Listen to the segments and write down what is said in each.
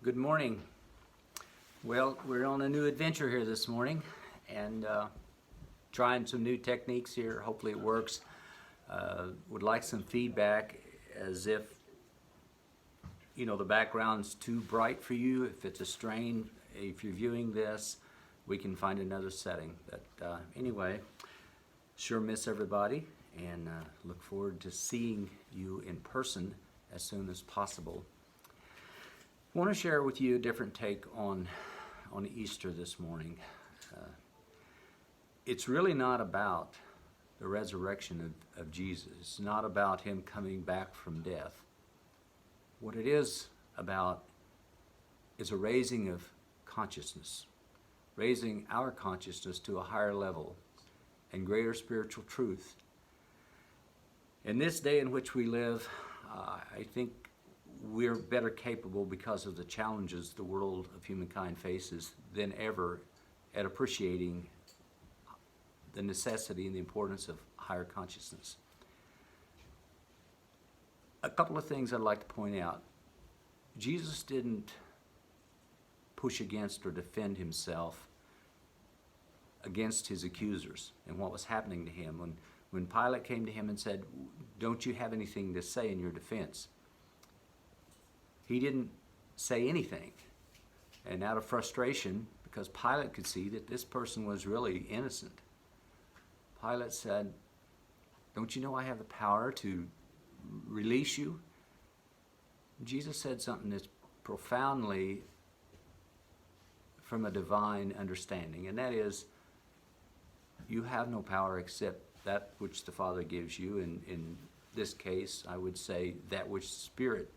Good morning. Well, we're on a new adventure here this morning and trying some new techniques here. Hopefully it works. Would like some feedback as if, the background's too bright for you. If it's a strain, if you're viewing this, we can find another setting. But anyway, sure miss everybody and look forward to seeing you in person as soon as possible. I want to share with you a different take on Easter this morning. It's really not about the resurrection of Jesus. It's not about him coming back from death. What it is about is a raising of consciousness, raising our consciousness to a higher level and greater spiritual truth. In this day in which we live, I think we're better capable because of the challenges the world of humankind faces than ever at appreciating the necessity and the importance of higher consciousness. A couple of things I'd like to point out. Jesus didn't push against or defend himself against his accusers and what was happening to him. When Pilate came to him and said, "Don't you have anything to say in your defense?" He didn't say anything. And out of frustration, because Pilate could see that this person was really innocent, Pilate said, "Don't you know I have the power to release you?" Jesus said something that's profoundly from a divine understanding, and that is, you have no power except that which the Father gives you. And in this case, I would say that which Spirit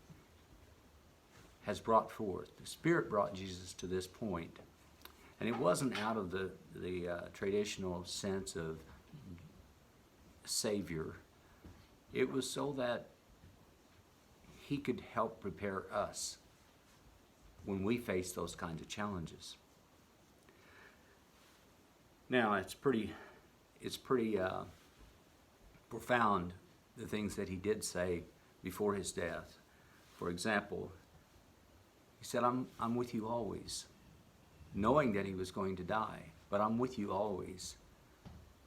has brought forth. The Spirit brought Jesus to this point. And it wasn't out of the traditional sense of Savior. It was so that he could help prepare us when we face those kinds of challenges. Now, it's pretty profound, the things that he did say before his death. For example, he said, I'm with you always, knowing that he was going to die, but I'm with you always.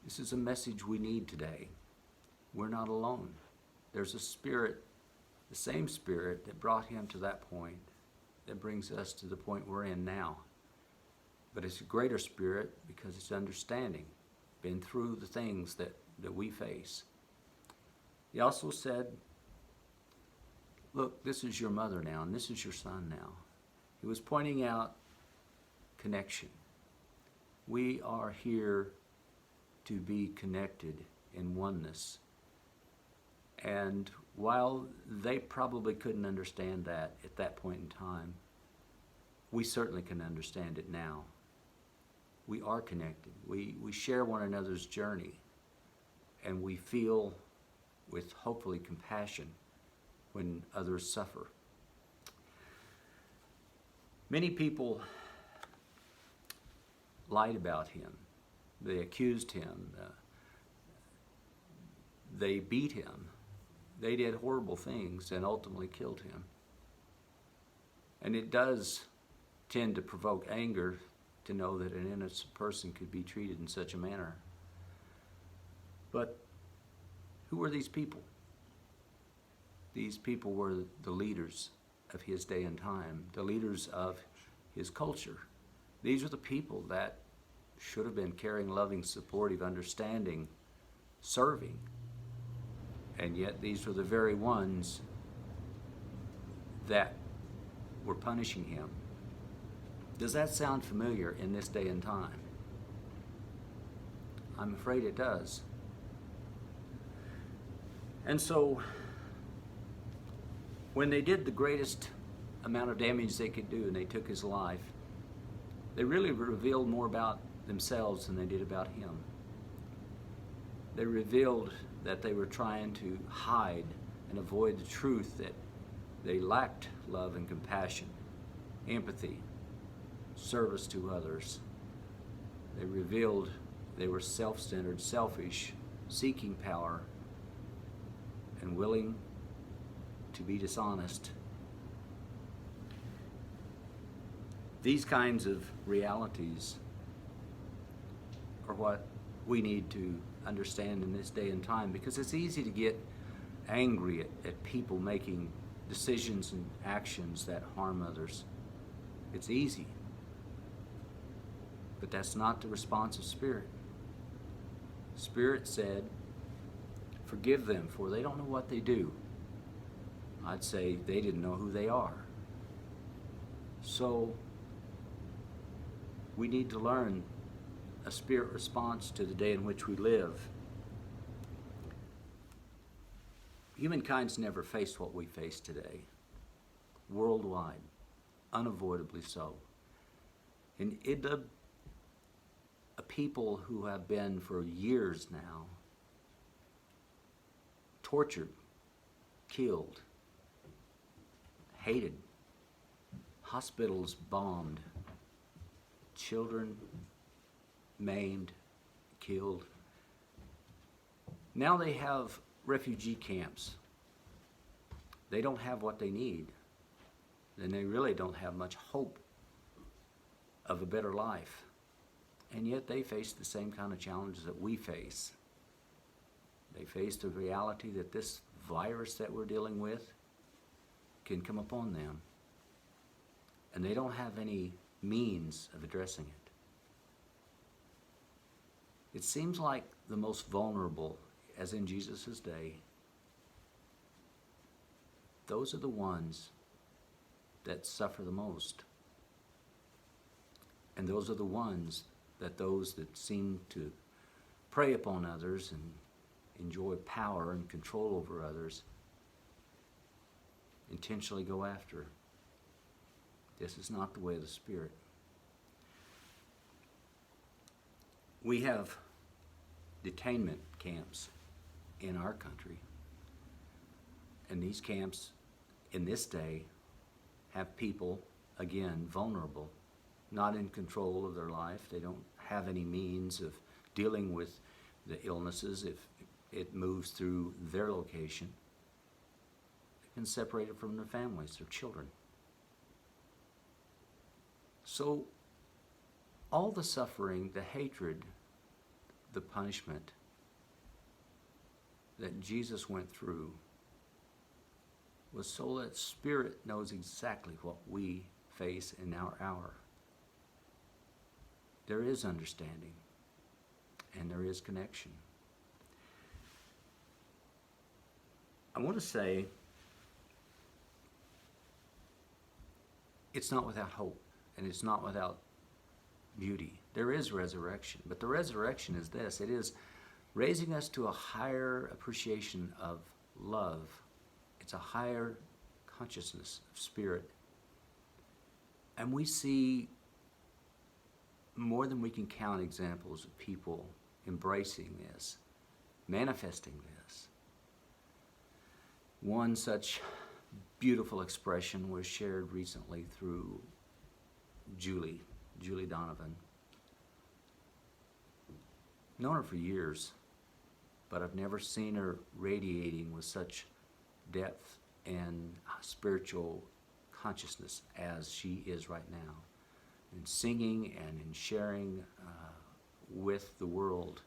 This is a message we need today. We're not alone. There's a Spirit, the same Spirit that brought him to that point, that brings us to the point we're in now. But it's a greater Spirit because it's understanding, been through the things that we face. He also said, look, this is your mother now, and this is your son now. He was pointing out connection. We are here to be connected in oneness. And while they probably couldn't understand that at that point in time, we certainly can understand it now. We are connected. We share one another's journey, and we feel with hopefully compassion when others suffer. Many people lied about him. They accused him. They beat him. They did horrible things and ultimately killed him. And it does tend to provoke anger to know that an innocent person could be treated in such a manner. But who were these people? These people were the leaders of his day and time, the leaders of his culture. These were the people that should have been caring, loving, supportive, understanding, serving. And yet these were the very ones that were punishing him. Does that sound familiar in this day and time? I'm afraid it does. And so, when they did the greatest amount of damage they could do and they took his life, they really revealed more about themselves than they did about him. They revealed that they were trying to hide and avoid the truth that they lacked love and compassion, empathy, service to others. They revealed they were self-centered, selfish, seeking power, and willing to be dishonest. These kinds of realities are what we need to understand in this day and time, because it's easy to get angry at people making decisions and actions that harm others. It's easy. But that's not the response of Spirit. Spirit said, forgive them, for they don't know what they do. I'd say they didn't know who they are. So we need to learn a Spirit response to the day in which we live. Humankind's never faced what we face today, worldwide, unavoidably so. And a people who have been for years now tortured, killed, hated, hospitals bombed, children maimed, killed. Now they have refugee camps. They don't have what they need, and they really don't have much hope of a better life. And yet they face the same kind of challenges that we face. They face the reality that this virus that we're dealing with can come upon them, and they don't have any means of addressing it. It seems like the most vulnerable, as in Jesus' day, those are the ones that suffer the most. And those are the ones that those that seem to prey upon others and enjoy power and control over others intentionally go after. This is not the way of the Spirit. We have detainment camps in our country. And these camps in this day have people, again, vulnerable, not in control of their life. They don't have any means of dealing with the illnesses if it moves through their location. They've been separated from their families, their children. So all the suffering, the hatred, the punishment that Jesus went through was so that Spirit knows exactly what we face in our hour. There is understanding and there is connection. I want to say it's not without hope and it's not without beauty. There is resurrection, but the resurrection is this. It is raising us to a higher appreciation of love. It's a higher consciousness of Spirit. And we see more than we can count examples of people embracing this, manifesting this. One such beautiful expression was shared recently through Julie Donovan. Known her for years, but I've never seen her radiating with such depth and spiritual consciousness as she is right now, in singing and in sharing with the world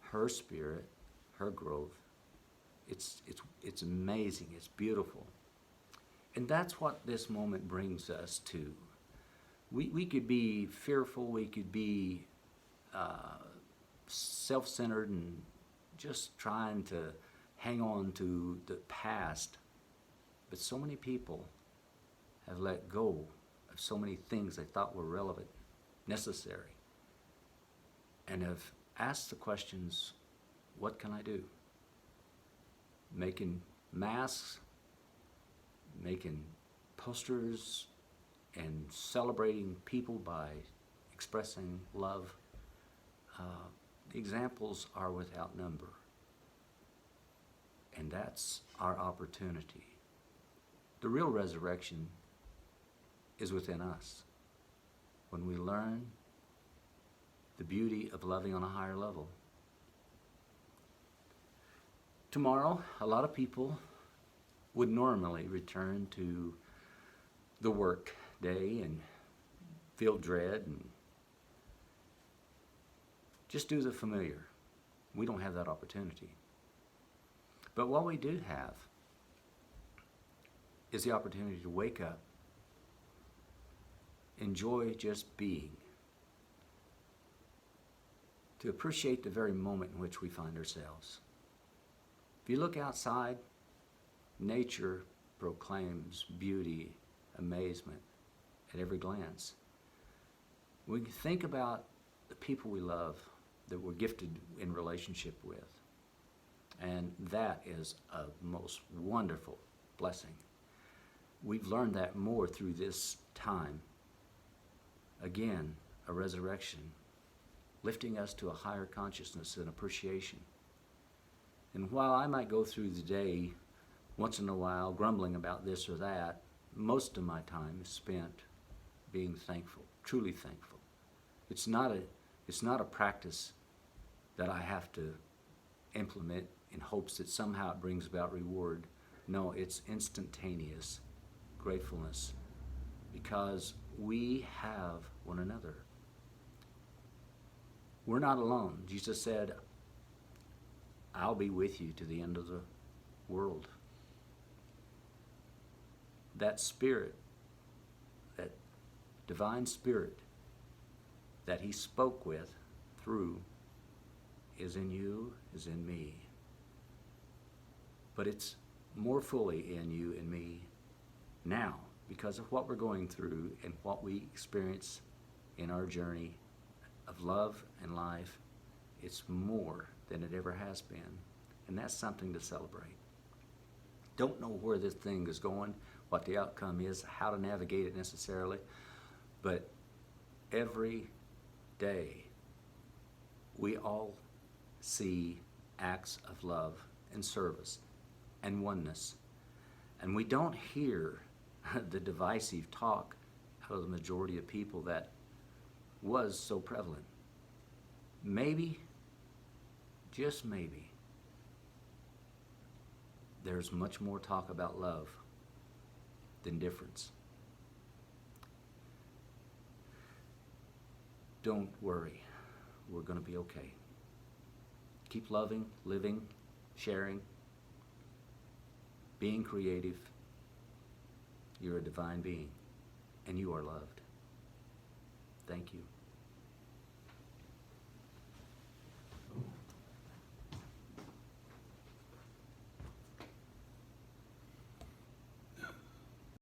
her spirit, her growth. It's amazing. It's beautiful, and that's what this moment brings us to. We could be fearful. We could be self-centered and just trying to hang on to the past. But so many people have let go of so many things they thought were relevant, necessary, and have asked the questions, what can I do? Making masks, making posters, and celebrating people by expressing love. The examples are without number. And that's our opportunity. The real resurrection is within us. When we learn the beauty of loving on a higher level. Tomorrow, a lot of people would normally return to the work day and feel dread and just do the familiar. We don't have that opportunity. But what we do have is the opportunity to wake up, enjoy just being, to appreciate the very moment in which we find ourselves. If you look outside, nature proclaims beauty, amazement at every glance. We think about the people we love that we're gifted in relationship with, and that is a most wonderful blessing. We've learned that more through this time. Again, a resurrection, lifting us to a higher consciousness and appreciation. And while I might go through the day once in a while grumbling about this or that, most of my time is spent being thankful, truly thankful. It's not a practice that I have to implement in hopes that somehow it brings about reward. No, it's instantaneous gratefulness because we have one another. We're not alone. Jesus said, I'll be with you to the end of the world. That spirit, that divine spirit that he spoke with through is in you, is in me. But it's more fully in you and me now because of what we're going through and what we experience in our journey of love and life. It's more than it ever has been. And that's something to celebrate. Don't know where this thing is going, what the outcome is, how to navigate it necessarily, but every day we all see acts of love and service and oneness. And we don't hear the divisive talk out of the majority of people that was so prevalent. Maybe, just maybe, there's much more talk about love than difference. Don't worry, we're going to be okay. Keep loving, living, sharing, being creative. You're a divine being, and you are loved. Thank you.